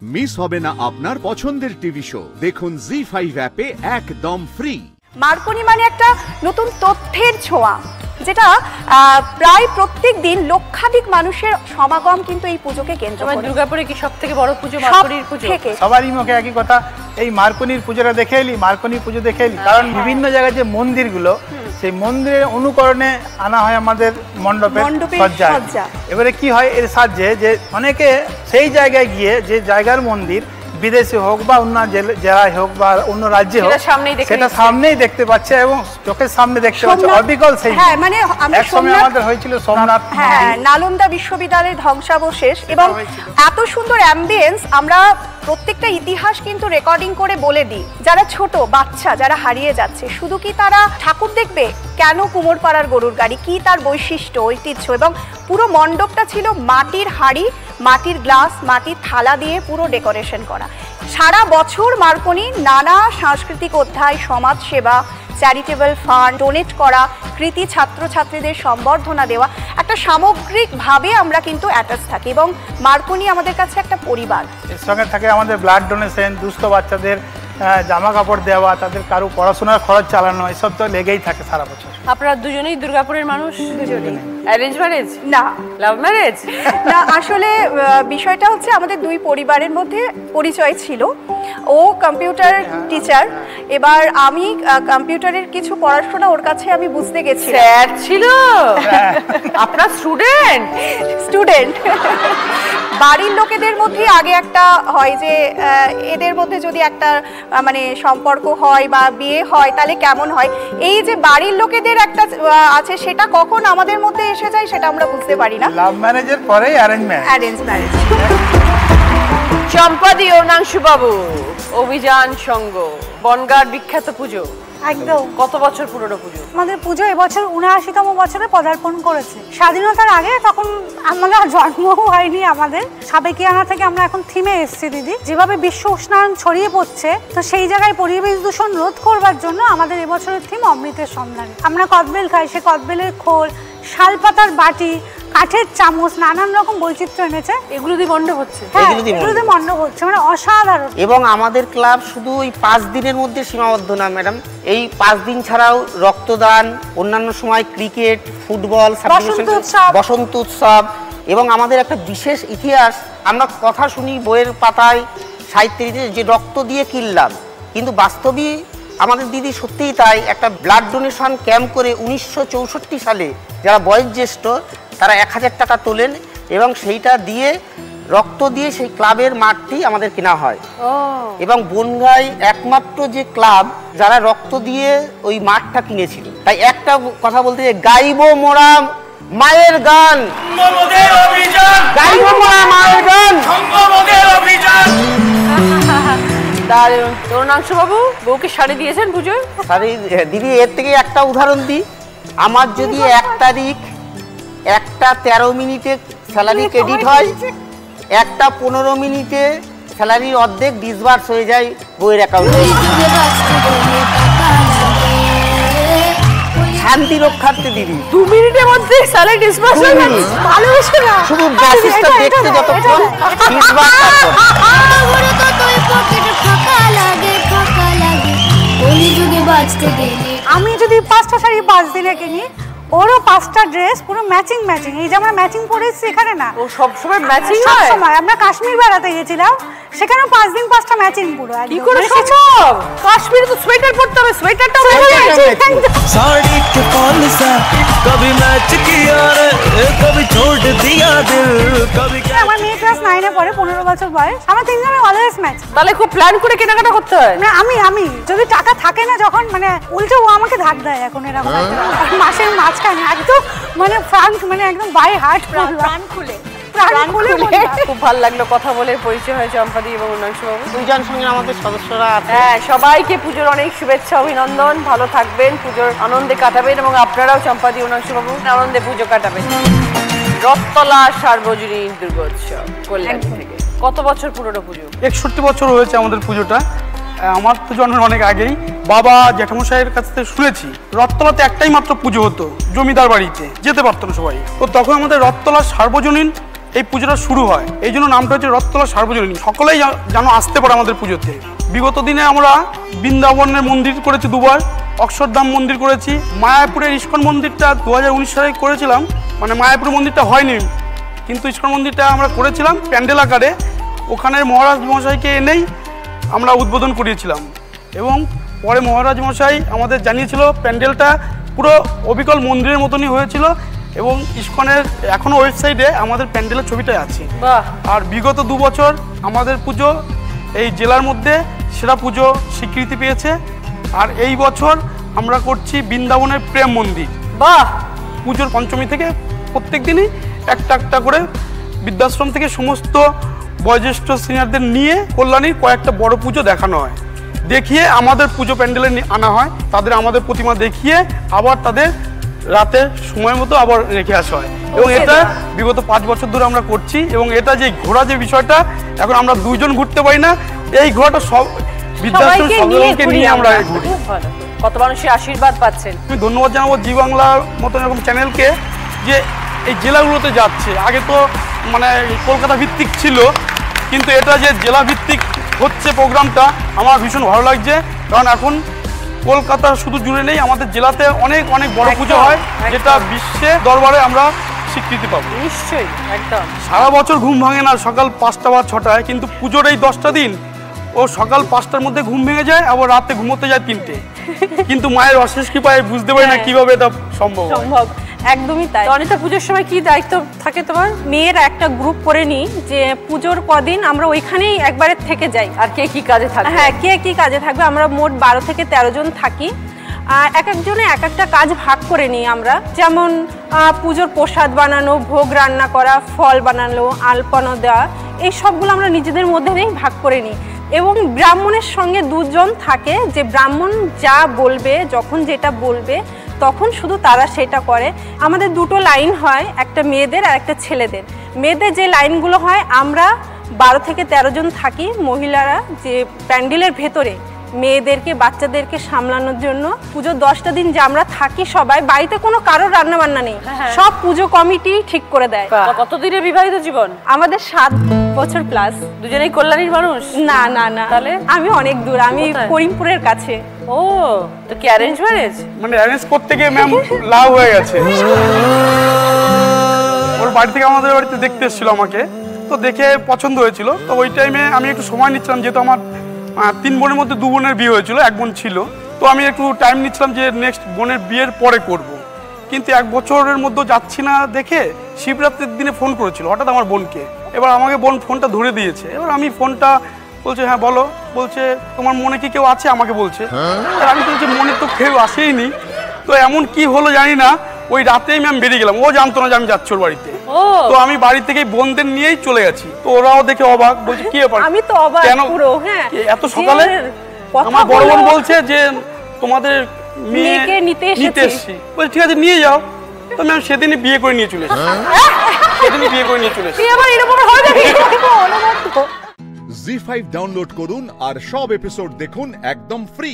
Miss হবে না আপনার পছন্দের টিভি শো, দেখুন জি5 অ্যাপে একদম ফ্রি। মার্কনি মানে একটা নতুন তথ্যের ছোঁয়া, যেটা প্রায় প্রত্যেক দিন লক্ষাধিক মানুষের সমাগম কিন্তু এই পুজোকে কেন্দ্র করে। দুর্গাপুরে কি সবথেকে বড় পুজো মার্কনির পুজো? সবারই মুখে একই কথা, এই মার্কনির পুজোটা দেখে এলি, মার্কনির পুজো দেখে এলি। কারণ বিভিন্ন জায়গায় যে মন্দিরগুলো, সেই মন্দিরের অনুকরণে আনা হয় আমাদের মণ্ডপের সজ্জা। এবারে কি হয় এর সাহায্যে, যে অনেকে সেই জায়গায় গিয়ে, যে জায়গার মন্দির বিদেশে হোক বা অন্য জেলায় হোক বা অন্য রাজ্যে হোক, সেটা সামনেই দেখতে পাচ্ছে এবং চোখের সামনে দেখতে পাচ্ছে। অবিকল সেই মানে একসময় আমাদের হয়েছিল সোমনাথ, নালন্দা বিশ্ববিদ্যালয়ের ধ্বংসাবশেষ, এবং এত সুন্দর অ্যাম্বিয়েন্স। আমরা প্রত্যেকটা ইতিহাস কিন্তু রেকর্ডিং করে বলে দিই। যারা ছোট বাচ্চা, যারা হারিয়ে যাচ্ছে, শুধু কি তারা ঠাকুর দেখবে? কেন কুমোরপাড়ার গরুর গাড়ি, কি তার বৈশিষ্ট্য, ঐতিহ্য। এবং পুরো মণ্ডপটা ছিল মাটির হাঁড়ি, মাটির গ্লাস, মাটির থালা দিয়ে পুরো ডেকোরেশন করা। সারা বছর মার্কনি নানা সাংস্কৃতিক অধ্যায়, সমাজসেবা, চ্যারিটেবল ফান্ড, ডোনেট করা, কৃতি ছাত্রছাত্রীদের সম্বর্ধনা দেওয়া, একটা সামগ্রিকভাবে আমরা কিন্তু অ্যাটাচ থাকি এবং মার্কনি আমাদের কাছে একটা পরিবার। এর সঙ্গে থাকে আমাদের ব্লাড ডোনেশন, দুস্থ বাচ্চাদের জামা কাপড় দেওয়া, তাদের কারো পড়াশোনার খরচ চালানো, এসব তো লেগেই থাকে সারা বছর। আপনারা দুজনেই দুর্গাপুরের মানুষ? দুজনেই। Arrange marriage? না। Love marriage? না, আসলে বিষয়টা হচ্ছে আমাদের দুই পরিবারের মধ্যে পরিচয় ছিল। ও কম্পিউটার টিচার, এবার আমি কম্পিউটারের কিছু পড়াশোনা ওর কাছে আমি বুঝতে গেছি। স্যার ছিল? আপনার স্টুডেন্ট। বাড়ির লোকেদের মধ্যে আগে একটা হয় যে এদের মধ্যে যদি একটা মানে সম্পর্ক হয় বা বিয়ে হয় তাহলে কেমন হয়, এই যে বাড়ির লোকেদের একটা আছে, সেটা কখন আমাদের মধ্যে এসে যায় সেটা আমরা বুঝতে পারি না। লাভ ম্যারেজের পরে অ্যারেঞ্জ ম্যারেজ। চম্পাদি অনাংশু বাবু, অভিযান সংঘ, বনগাঁর বিখ্যাত পুজো। একদম। কত বছর পুরনো পুজো? আমাদের পুজো এবছর ৭৯তম বছরে পদার্পণ করেছে। স্বাধীনতার আগে তখন আমাদের জন্মও হয়নি। আমাদের সাবেকিয়ানা থেকে আমরা এখন থিমে এসেছি দিদি। যেভাবে বিশ্ব উষ্ণায়ন ছড়িয়ে পড়ছে, তো সেই জায়গায় পরিবেশ দূষণ রোধ করবার জন্য আমাদের এবছরের থিম অমৃতের সন্ধানে। আমরা কদবেল খাই, সে কদবেলের খোল, শালপাতার বাটি, কাঠের চামচ, নানান রকম বৈচিত্র্য এনেছে। এগুলো দিয়ে মণ্ডপ হচ্ছে? এগুলো দিয়ে মণ্ডপ হচ্ছে, মানে অসাধারণ। এবং আমাদের ক্লাব শুধু ওই 5 দিনের মধ্যে সীমাবদ্ধ না ম্যাডাম, এই 5 দিন ছাড়াও রক্তদান, অন্যান্য সময় ক্রিকেট, ফুটবল, বসন্ত উৎসব। এবং আমাদের একটা বিশেষ ইতিহাস, আমরা কথা শুনি বইয়ের পাতায়, সাহিত্যে, যে রক্ত দিয়ে কিনলাম, কিন্তু বাস্তবিক আমাদের দিদি সত্যিই তাই। একটা ব্লাড ডোনেশন ক্যাম্প করে 1964 সালে যারা বয়োজ্যেষ্ঠ তারা 1000 টাকা তোলেন এবং সেইটা দিয়ে, রক্ত দিয়ে সেই ক্লাবের মাঠটি আমাদের কেনা হয়। এবং বনগাঁয় একমাত্র যে ক্লাব যারা রক্ত দিয়ে ওই মাঠটা কিনেছিল। তাই একটা কথা বলতে, যে গাইবো মোরা মায়ের গান, গাইবো মোরা মায়ের গান। অনাংশু বাবু, বউকে শাড়ি দিয়েছেন পুজোয়? শাড়ি দিদি, এর থেকে একটা উদাহরণ দিই। আমার যদি 1 তারিখ 1:13 মিনিটে স্যালারি ক্রেডিট হয়, 1:15 মিনিটে স্যালারির অর্ধেক ডিসবার্স হয়ে যায় বইয়ের অ্যাকাউন্টে। শান্তি রক্ষার্থে দিদি 2 মিনিটের মধ্যে স্যালারি ডিসবার্স হয়ে যায়। ভালোবাসে না, শুধু মেসেজটা দেখতে যতক্ষণ ডিসবার্স আমি যদি 5টা শাড়ি 5 দিনে কিনি, ওরও 5টা ড্রেস পুরো ম্যাচিং। এই যে আমরা ম্যাচিং পরেছি এখানে না, ও সব সময় ম্যাচিং হয়। সব সময়। আমরা কাশ্মীর বেড়াতে গেছিলাম, সেখানে 5 দিন 5টা ম্যাচিং পুরো। কি করে সম্ভব? কাশ্মীরে তো সোয়েটার পরতে হবে, সোয়েটারটা साड़ी के कौन सा कभी मैच किया रे कभी छोड़ दिया दिल कभी। আমার মেয়ে ক্লাস 9-এ পড়ে, 15 বছর বয়স। আমরা তিনজনে অলওয়েজ ম্যাচ। তাহলে খুব প্ল্যান করে কেনাকাটা করতে হয়। না, আমি যদি টাকা থাকে না, যখন মানে উল্টো ও আমাকে ধার দেয় এখন এরকম মাসের মাঝখানে, একদম মানে ফ্রাঙ্ক, মানে একদম বাই হার্ট, প্রাণ খুলে। খুব ভালো লাগলো কথা বলে, পরিচয় হয়েছে চম্পাদি এবং অনাংশু বাবু। দুইজন সঙ্গে আমাদের সদস্যরা আছে। হ্যাঁ, সবাইকে পুজোর অনেক শুভেচ্ছা, অভিনন্দন। ভালো থাকবেন, পুজোর আনন্দে কাটাবেন এবং আপনারাও চম্পাদি অনাংশু বাবু আনন্দে পুজো কাটাবেন। রথতলা সার্বজনীন দুর্গোৎসব কল্যাণ থেকে। কত বছর পুরনো পুজো? 61 বছর হয়েছে আমাদের পুজোটা। আমার তো জন্মের অনেক আগেই বাবা জ্যাঠামশাইয়ের কাছ থেকে শুনেছি রথতলাতে একটাই মাত্র পুজো হতো, জমিদার বাড়িতে যেতে পারতো না সবাই। তো তখন আমাদের রথতলা সার্বজনীন এই পুজোটা শুরু হয়, এই জন্য নামটা হচ্ছে রথতলা সার্বজনীন। সকলেই যেন আসতে পারে আমাদের পুজোতে। বিগত দিনে আমরা বৃন্দাবনের মন্দির করেছি দুবার, অক্ষরধাম মন্দির করেছি, মায়াপুরের ইস্কন মন্দিরটা 2019 সালে করেছিলাম, মানে মায়াপুর মন্দিরটা হয়নি কিন্তু ইস্কন মন্দিরটা আমরা করেছিলাম প্যান্ডেল আকারে। ওখানে মহারাজ মশাইকে এনেই আমরা উদ্বোধন করিয়েছিলাম এবং পরে মহারাজ মশাই আমাদের জানিয়েছিল প্যান্ডেলটা পুরো অবিকল মন্দিরের মতনই হয়েছিল এবং ইস্কনের এখনও ওয়েবসাইটে আমাদের প্যান্ডেলের ছবিটাই আছে। আর বিগত 2 বছর আমাদের পুজো এই জেলার মধ্যে সেরা পুজো স্বীকৃতি পেয়েছে। আর এই বছর আমরা করছি বৃন্দাবনের প্রেম মন্দির। পুজোর পঞ্চমী থেকে প্রত্যেক দিনই একটা করে বৃদ্ধাশ্রম থেকে সমস্ত বয়োজ্যেষ্ঠ সিনিয়রদের নিয়ে কল্যাণীর কয়েকটা বড় পুজো দেখানো হয়, দেখিয়ে আমাদের পুজো প্যান্ডেলে আনা হয়, তাদের আমাদের প্রতিমা দেখিয়ে আবার তাদের রাতে সময় মতো আবার রেখে আসা হয়। এবং এটা বিগত 5 বছর ধরে আমরা করছি এবং এটা যে ঘোরা যে বিষয়টা, এখন আমরা 2 জন ঘুরতে পারি না, এই ঘোরাটা সব বৃদ্ধাশ্রম সকলকে নিয়ে আমরা ঘুরি। কত মানুষের আশীর্বাদ পাচ্ছেন। আমি ধন্যবাদ জানাবো জি বাংলার মতন এরকম চ্যানেলকে যে এই জেলাগুলোতে যাচ্ছে। আগে তো মানে কলকাতা ভিত্তিক ছিল, কিন্তু এটা যে জেলা ভিত্তিক হচ্ছে প্রোগ্রামটা আমার ভীষণ ভালো লাগছে। কারণ এখন কলকাতা শুধু জুড়ে নেই, আমাদের জেলাতে অনেক অনেক বড় পুজো হয়, যেটা বিশ্বে দরবারে আমরা স্বীকৃতি পাবো। নিশ্চয়ই, একদম। সারা বছর ঘুম ভাঙে না সকাল 5টা বা 6টায়, কিন্তু পুজোর এই 10টা দিন ও সকাল 5টার মধ্যে ঘুম ভেঙে যায়, আবার রাতে ঘুমোতে যায় 3টে। কিন্তু মায়ের অশেষ কৃপায় বুঝতে পারি না কিভাবে এটা সম্ভব। একদমই তাই। অনিতা, পুজোর সময় কি দায়িত্ব থাকে তোমার? মেয়েরা একটা গ্রুপ করে নিই যে পুজোর কদিন আমরা ওইখানেই একবারে থেকে যাই। আর কে কি কাজে থাকবে? হ্যাঁ, কে কি কাজে থাকবে। আমরা মোট 12 থেকে 13 জন থাকি। আর এক একজনে এক একটা কাজ ভাগ করে নিই আমরা। যেমন পুজোর প্রসাদ বানানো, ভোগ রান্না করা, ফল বানানো, আলপনা দেওয়া, এই সবগুলো আমরা নিজেদের মধ্যেই ভাগ করে নিই। এবং ব্রাহ্মণের সঙ্গে 2 জন থাকে, যে ব্রাহ্মণ যা বলবে, যখন যেটা বলবে তখন শুধু তারা সেটা করে। আমাদের 2টো লাইন হয়, একটা মেয়েদের আর একটা ছেলেদের। মেয়েদের যে লাইনগুলো হয়, আমরা 12 থেকে 13 জন থাকি মহিলারা, যে প্যান্ডেলের ভেতরে মেয়েদেরকে বাচ্চাদেরকে সামলানোর জন্য। পুজোর 10টা দিন যে আমরা থাকি সবাই, বাড়িতে কোনো কারোর রান্না বান্না নেই, সব পুজো কমিটি ঠিক করে দেয়। কতদিনের বিবাহিত জীবন? আমাদের 7 বছর প্লাস। দুজনেই কল্যাণীর মানুষ? না না না, তাহলে আমি অনেক দূর, আমি করিমপুরের কাছে। ও, তো কি অ্যারেঞ্জ ম্যারেজ? মানে অ্যারেঞ্জ করতে গিয়ে ম্যাম লাভ হয়ে গেছে। ওর বাড়ি থেকে আমাদের বাড়িতে দেখতে এসেছিল আমাকে, তো দেখে পছন্দ হয়েছিল। তো ওই টাইমে আমি একটু সময় নিচ্ছিলাম, যেহেতু আমার 3 বোনের মধ্যে 2 বোনের বিয়ে হয়েছিল, 1 বোন ছিল। তো আমি একটু টাইম নিচ্ছিলাম যে নেক্সট বোনের বিয়ের পরে করব। কিন্তু 1 বছরের মধ্যে যাচ্ছি না দেখে শিবরাত্রির দিনে ফোন করেছিল হঠাৎ আমার বোনকে। এবার আমাকে বোন ফোনটা ধরে দিয়েছে। এবার আমি ফোনটা বলছে হ্যাঁ বলো, বলছে তোমার মনে কি কেউ আছে আমাকে বলছে। আর আমি বলছি মনে তো কেউ আসেইনি। তো এমন কি হলো জানি না, ওই রাতেই ম্যাম বেরিয়ে গেলাম। ও জানতো না যে আমি যাচ্ছি ওর বাড়িতে। তো আমি বাড়ি থেকে বোনদের নিয়েই চলে গেছি। তো ওরাও দেখে অবাক, বলছে কি ব্যাপার? আমি তো অবাক পুরো। হ্যাঁ, এত সকালে আমার বড় বোন বলছে যে তোমাদের মেয়েকে নিতে এসেছি। বলছি ঠিক আছে নিয়ে যাও। তো ম্যাম সেদিনই বিয়ে করে নিয়ে চলে এসেছি। সেদিনই বিয়ে করে নিয়ে চলে এসেছি। জি5 ডাউনলোড করুন আর সব এপিসোড দেখুন একদম ফ্রি।